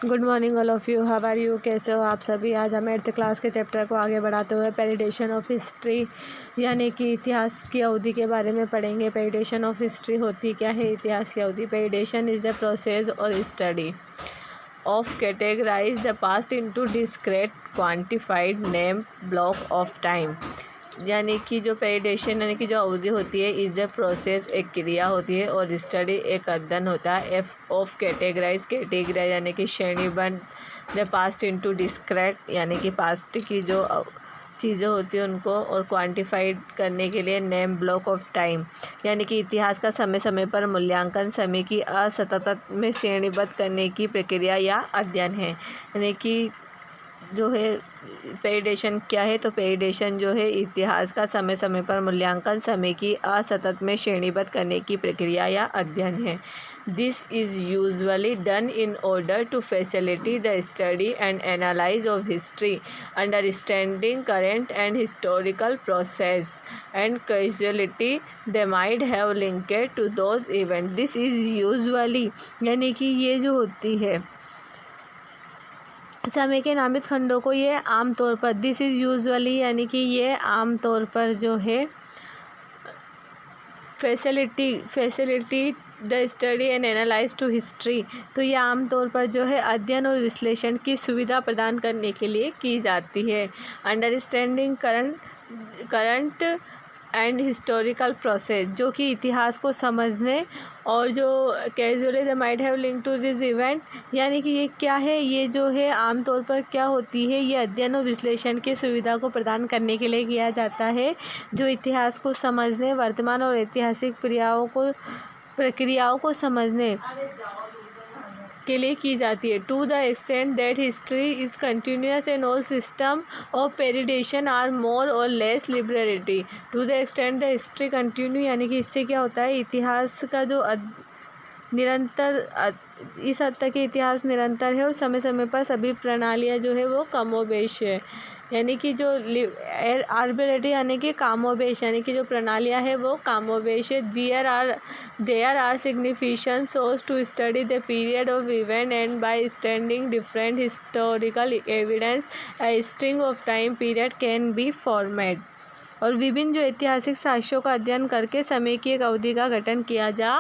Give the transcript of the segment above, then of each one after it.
Good morning all of you, how are you, कैसे हो आप सभी। आज हम 8th क्लास के चैप्टर को आगे बढ़ाते हुए पेरिडेशन ऑफ हिस्ट्री यानी कि इतिहास की अवधि के बारे में पढ़ेंगे। पेरिडेशन ऑफ हिस्ट्री होती क्या है, इतिहास की अवधि। Periodisation is the process or study of categorise the past into discrete quantified name block of time. यानी कि जो पेरिडेशन यानी कि जो अवधि होती है, इज द प्रोसेस एक क्रिया होती है और स्टडी एक अध्ययन होता है। ऑफ कैटेगराइज यानी कि श्रेणीबद्ध द पास्ट इनटू डिस्क्रीट यानी कि पास्ट की जो चीज़ें होती हैं उनको, और क्वांटिफाइड करने के लिए नेम ब्लॉक ऑफ टाइम यानी कि इतिहास का समय समय पर मूल्यांकन, समय की असतत में श्रेणीबद्ध करने की प्रक्रिया या अध्ययन है। यानी कि जो है पेरिडेशन क्या है, तो पेरिडेशन जो है इतिहास का समय समय पर मूल्यांकन, समय की असतत में श्रेणीबद्ध करने की प्रक्रिया या अध्ययन है। This is usually done in order to facility the study and analyse of history, understanding current and historical process and causality they might have linked to those event. This is usually यानी कि ये जो होती है समय के नामित खंडों को ये आमतौर पर, दिस इज़ यूजुअली यानी कि ये आमतौर पर जो है facility the study and analyse to history, तो ये आमतौर पर जो है अध्ययन और विश्लेषण की सुविधा प्रदान करने के लिए की जाती है। Understanding current and historical process, जो कि इतिहास को समझने, और जो casually the might have link to this event यानी कि ये क्या है, ये जो है आमतौर पर क्या होती है, ये अध्ययन और विश्लेषण की सुविधा को प्रदान करने के लिए किया जाता है, जो इतिहास को समझने, वर्तमान और ऐतिहासिक प्रक्रियाओं को समझने के लिए की जाती है। To the extent that history is continuous and all system of predation are more और less liberatory. To the extent the history continue यानी कि इससे क्या होता है, इतिहास का जो निरंतर, इस हद तक इतिहास निरंतर है और समय समय पर सभी प्रणालियाँ जो है वो कमोबेश है। यानी कि जो आर्बिट्रेरी यानी कि कामोबेश यानी कि जो प्रणालियाँ है वो कामोबेश है। There are significant source to study the period of event and by standing different historical evidence a string of time period can be format. और विभिन्न जो ऐतिहासिक साक्ष्यों का अध्ययन करके समय की एक अवधि का गठन किया जा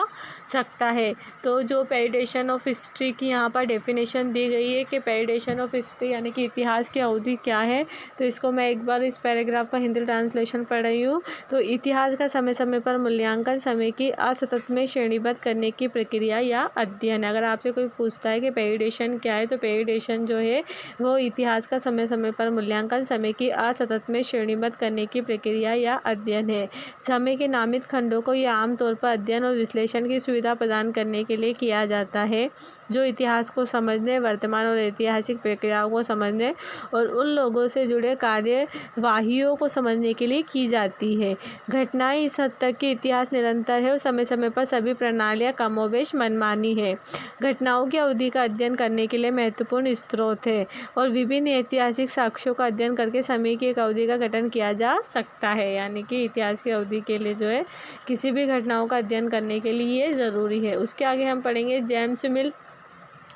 सकता है। तो जो पेरिडेशन ऑफ हिस्ट्री की यहाँ पर डेफिनेशन दी गई है कि पेरिडेशन ऑफ हिस्ट्री यानी कि इतिहास की अवधि क्या है, तो इसको मैं एक बार इस पैराग्राफ का हिंदी ट्रांसलेशन पढ़ रही हूँ। तो इतिहास का समय समय पर मूल्यांकन, समय की असतत में श्रेणीबद्ध करने की प्रक्रिया या अध्ययन। अगर आपसे कोई पूछता है कि पेरिडेशन क्या है, तो पेरिडेशन जो है वो इतिहास का समय समय पर मूल्यांकन, समय की असतत में श्रेणीबद्ध करने की प्रक्रिया या अध्ययन है। समय के नामित खंडों को यह आमतौर पर अध्ययन और विश्लेषण की सुविधा प्रदान करने के लिए किया जाता है, जो इतिहास को समझने, वर्तमान और ऐतिहासिक प्रक्रियाओं को समझने और उन लोगों से जुड़े कार्यवाहियों को समझने के लिए की जाती है। घटनाएं इस हद तक कि इतिहास निरंतर है और समय समय पर सभी प्रणालियां कमोबेश मनमानी है। घटनाओं की अवधि का अध्ययन करने के लिए महत्वपूर्ण स्रोत है और विभिन्न ऐतिहासिक साक्ष्यों का अध्ययन करके समय की एक अवधि का गठन किया जा सकता है। यानी कि इतिहास की अवधि के लिए जो है किसी भी घटनाओं का अध्ययन करने के लिए ये ज़रूरी है। उसके आगे हम पढ़ेंगे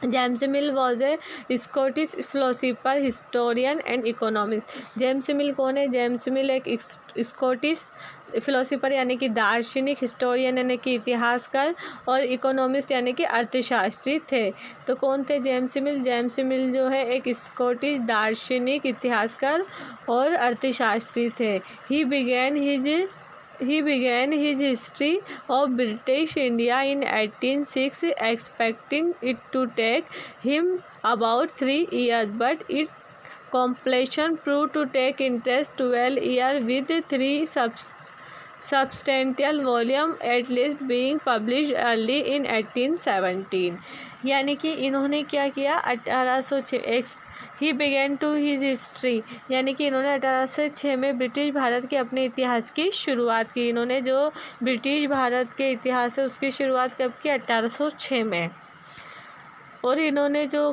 James mill was a Scottish philosopher, historian and economist. James मिल कौन है? जेम्स मिल एक स्कॉटिश फिलोसोफर यानी कि दार्शनिक, हिस्टोरियन यानी कि इतिहासकार, और इकोनॉमिस्ट यानी कि अर्थशास्त्री थे। तो कौन थे जेम्स मिल? जेम्स मिल जो है एक स्कॉटिश दार्शनिक, इतिहासकार और अर्थशास्त्री थे। He began his history of British India in 1806, expecting it to take him about 3 years, but its completion proved to take interest 12 years, with 3 substantial volumes at least being published early in 1817। यानी कि इन्होंने क्या किया, 1806 he began to his history यानी कि इन्होंने 1806 में British Bharat के अपने इतिहास की शुरुआत की। इन्होंने जो ब्रिटिश भारत के इतिहास है उसकी शुरुआत कब की? 1806 में। और इन्होंने जो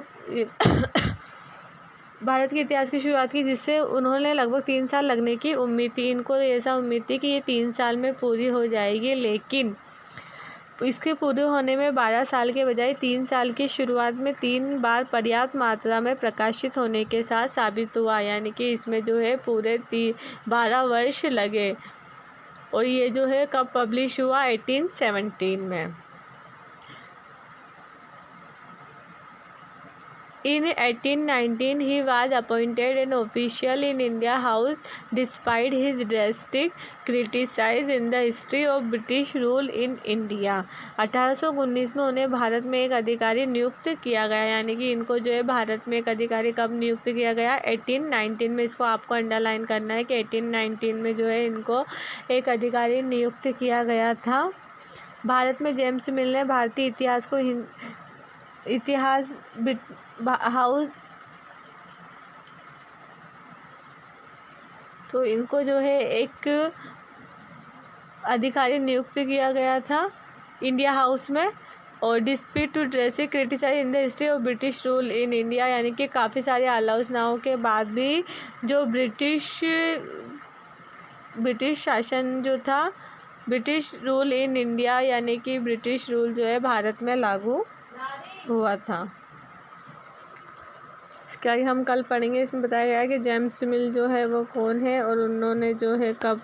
भारत के इतिहास की शुरुआत की, जिससे उन्होंने लगभग 3 साल लगने की उम्मीद थी। इनको ऐसा उम्मीद थी कि ये 3 साल में पूरी हो जाएगी, लेकिन इसके पूरे होने में 12 साल के बजाय 3 साल की शुरुआत में 3 बार पर्याप्त मात्रा में प्रकाशित होने के साथ साबित हुआ, यानी कि इसमें जो है पूरे 12 वर्ष लगे। और ये जो है कब पब्लिश हुआ? 1817 में। In 1819, he was appointed an official in India House despite his drastic criticism in the history of British rule in India। 1819 में उन्हें भारत में एक अधिकारी नियुक्त किया गया, यानी कि इनको जो है भारत में एक अधिकारी कब नियुक्त किया गया? 1819 में। इसको आपको अंडरलाइन करना है कि 1819 में जो है इनको एक अधिकारी नियुक्त किया गया था। भारत में जेम्स मिल ने भारतीय इतिहास को इतिहास हाउस, तो इनको जो है एक अधिकारी नियुक्त किया गया था इंडिया हाउस में। और dispute to dressy criticise in the history of British rule in India, यानी कि काफ़ी सारी आलोचनाओं के बाद भी जो ब्रिटिश शासन जो था, ब्रिटिश रूल इन इंडिया, यानी कि ब्रिटिश रूल जो है भारत में लागू हुआ था। इसका हम कल पढ़ेंगे। इसमें बताया गया है कि जेम्स मिल जो है वो कौन है और उन्होंने जो है कब